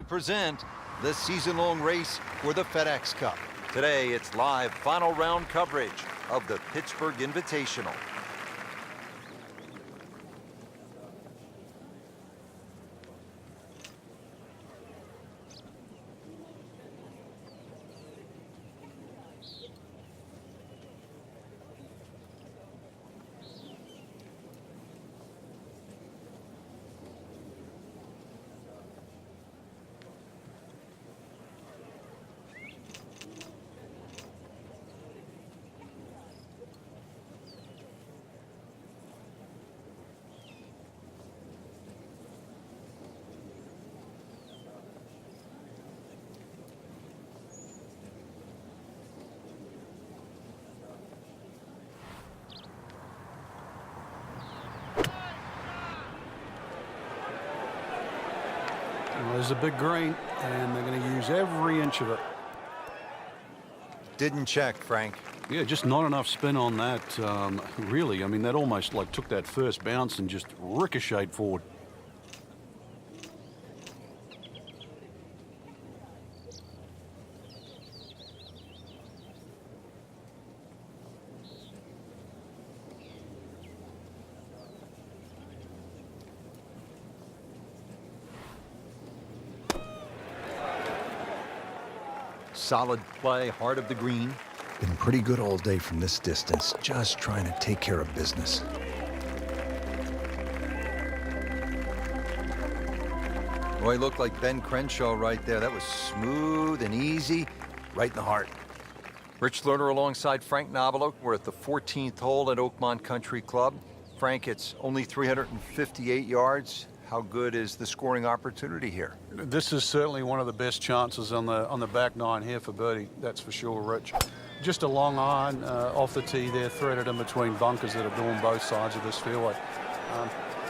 present the season-long race for the FedEx Cup. Today, it's live final round coverage of the Pittsburgh Invitational. There's a big green, and they're going to use every inch of it. Didn't check, Frank. Yeah, just not enough spin on that, really. I mean, that almost like took that first bounce and just ricocheted forward. Solid play, heart of the green. Been pretty good all day from this distance, just trying to take care of business. Boy, he looked like Ben Crenshaw right there. That was smooth and easy, right in the heart. Rich Lerner alongside Frank Nobilo. We're at the 14th hole at Oakmont Country Club. Frank, it's only 358 yards. How good is the scoring opportunity here? This is certainly one of the best chances on the back nine here for birdie, that's for sure, Rich. Just a long iron off the tee there, threaded in between bunkers that are doing both sides of this fairway.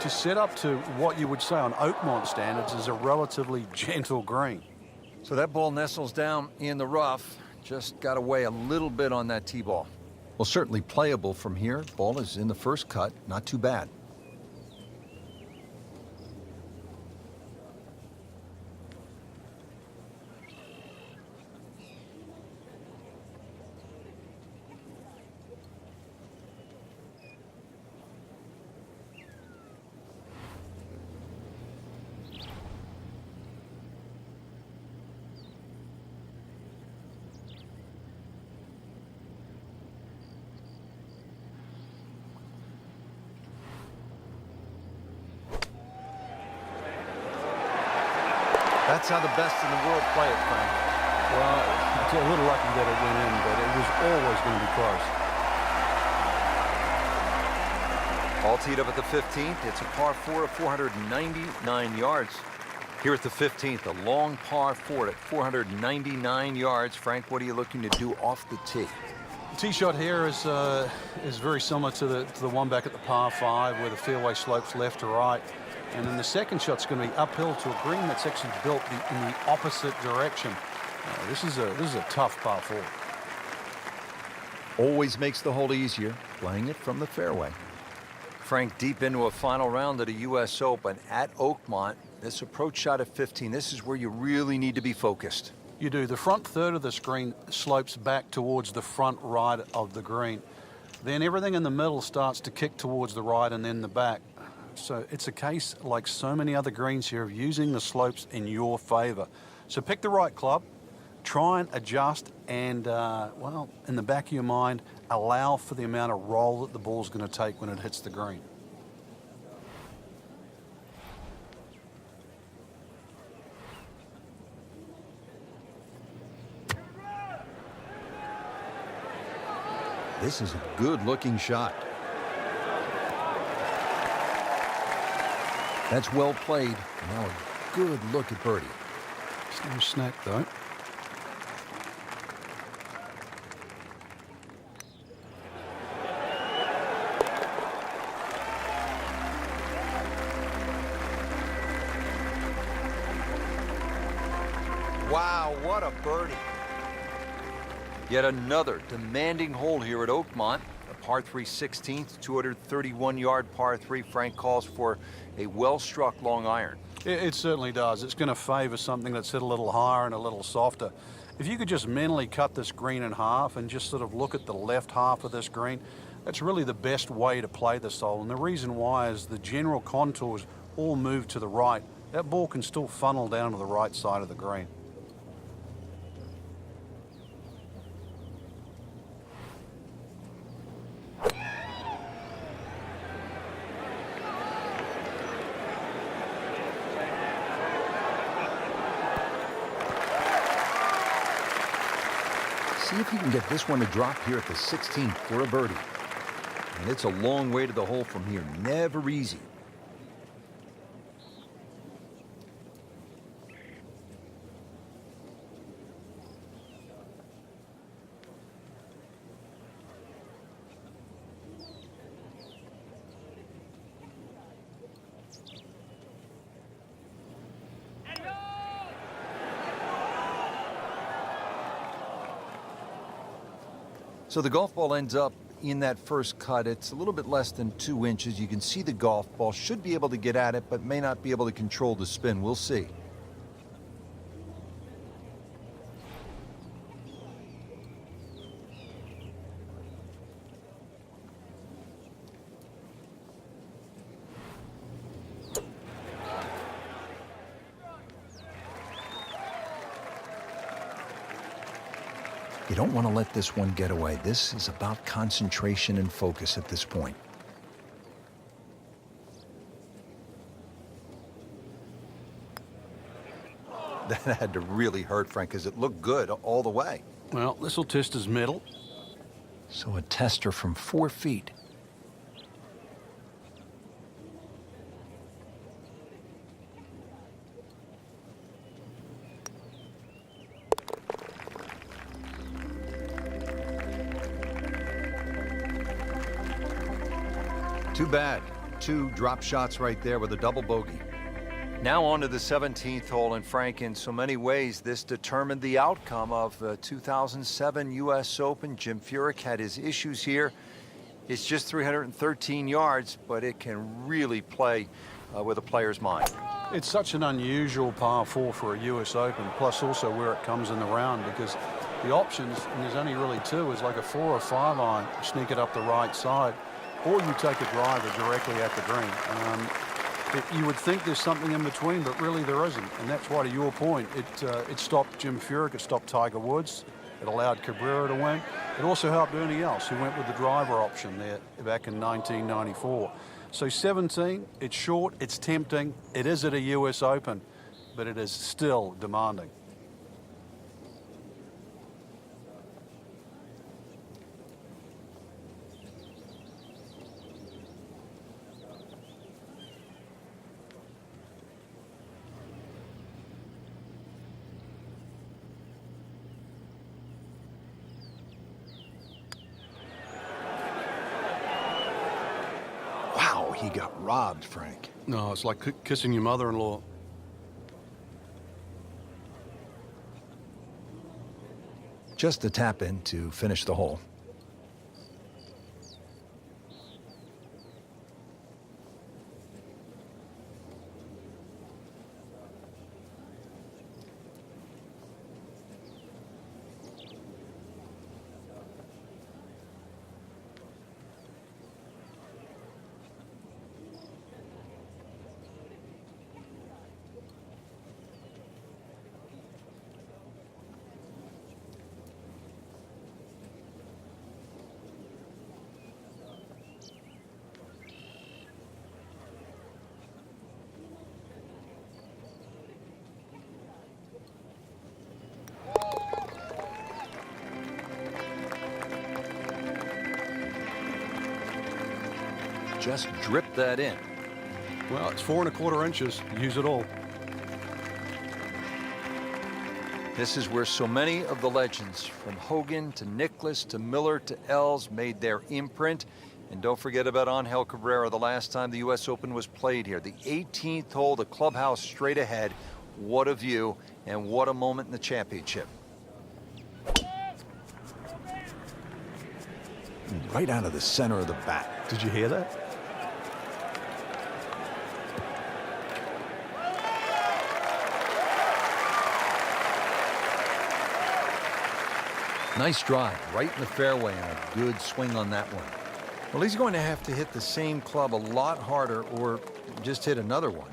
To set up to what you would say on Oakmont standards is a relatively gentle green. So that ball nestles down in the rough. Just got away a little bit on that tee ball. Well, certainly playable from here. Ball is in the first cut, not too bad. That's how the best in the world play it, Frank. Well, it's a little lucky that it went in, but it was always going to be close. All teed up at the 15th. It's a par 4 of 499 yards. Here at the 15th, a long par 4 at 499 yards. Frank, what are you looking to do off the tee? The tee shot here is very similar to the one back at the par 5, where the fairway slopes left to right. And then the second shot's going to be uphill to a green that's actually built in the opposite direction. This is a tough par 4. Always makes the hole easier, playing it from the fairway. Frank, deep into a final round at a U.S. Open at Oakmont. This approach shot at 15, this is where you really need to be focused. You do. The front third of this green slopes back towards the front right of the green. Then everything in the middle starts to kick towards the right and then the back. So it's a case, like so many other greens here, of using the slopes in your favor. So pick the right club, try and adjust, and, well, in the back of your mind, allow for the amount of roll that the ball's going to take when it hits the green. This is a good-looking shot. That's well played. Now a good look at birdie. It's no snack, though. Wow, what a birdie. Yet another demanding hole here at Oakmont. A par 3 16th, 231-yard par 3. Frank calls for a well-struck long iron. It certainly does. It's going to favor something that's hit a little higher and a little softer. If you could just mentally cut this green in half and just sort of look at the left half of this green, that's really the best way to play this hole. And the reason why is the general contours all move to the right. That ball can still funnel down to the right side of the green. See if you can get this one to drop here at the 16th for a birdie. And it's a long way to the hole from here. Never easy. So the golf ball ends up in that first cut. It's a little bit less than 2 inches. You can see the golf ball. Should be able to get at it, but may not be able to control the spin. We'll see. You don't want to let this one get away. This is about concentration and focus at this point. That had to really hurt, Frank, because it looked good all the way. Well, this will test his middle. So a tester from 4 feet. Too bad. 2 drop shots right there with a double bogey. Now on to the 17th hole, and Frank, in so many ways, this determined the outcome of the 2007 U.S. Open. Jim Furyk had his issues here. It's just 313 yards, but it can really play with a player's mind. It's such an unusual par 4 for a U.S. Open, plus also where it comes in the round, because the options, and there's only really 2, is like a 4 or 5 iron, sneak it up the right side, or you take a driver directly at the green. You would think there's something in between, but really there isn't. And that's why, to your point, it stopped Jim Furyk, it stopped Tiger Woods, it allowed Cabrera to win. It also helped Ernie Els, who went with the driver option there back in 1994. So 17, it's short, it's tempting, it is at a US Open, but it is still demanding. He got robbed, Frank. No, it's like kissing your mother-in-law. Just a tap in to finish the hole. Just drip that in. Well, it's 4 1/4 inches. Use it all. This is where so many of the legends, from Hogan to Nicklaus to Miller to Els, made their imprint. And don't forget about Angel Cabrera, the last time the U.S. Open was played here. The 18th hole, the clubhouse straight ahead. What a view, and what a moment in the championship. Right out of the center of the bat. Did you hear that? Nice drive, right in the fairway, and a good swing on that one. Well, he's going to have to hit the same club a lot harder or just hit another one.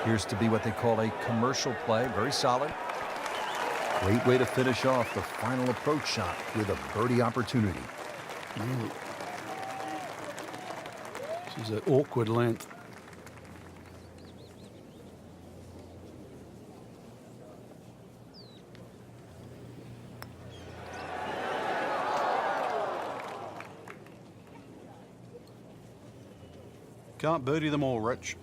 Appears to be what they call a commercial play. Very solid. Great way to finish off the final approach shot with a birdie opportunity. This is an awkward length. Can't birdie them all, Rich.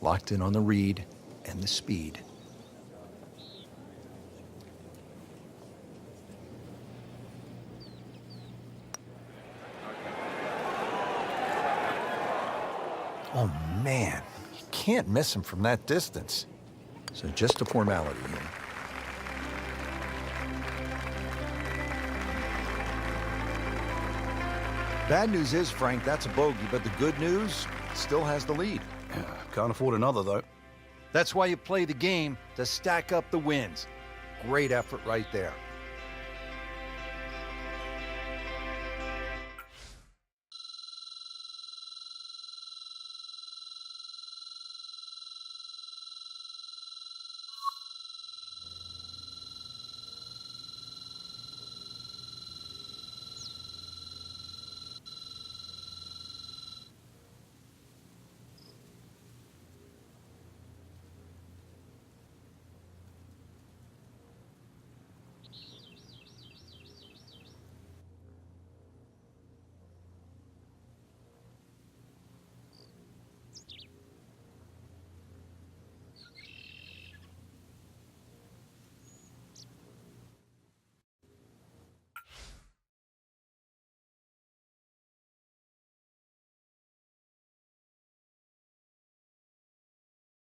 Locked in on the read and the speed. Oh, man. You can't miss him from that distance. So just a formality here. Bad news is, Frank, that's a bogey, but the good news, still has the lead. Yeah, can't afford another, though. That's why you play the game, to stack up the wins. Great effort right there.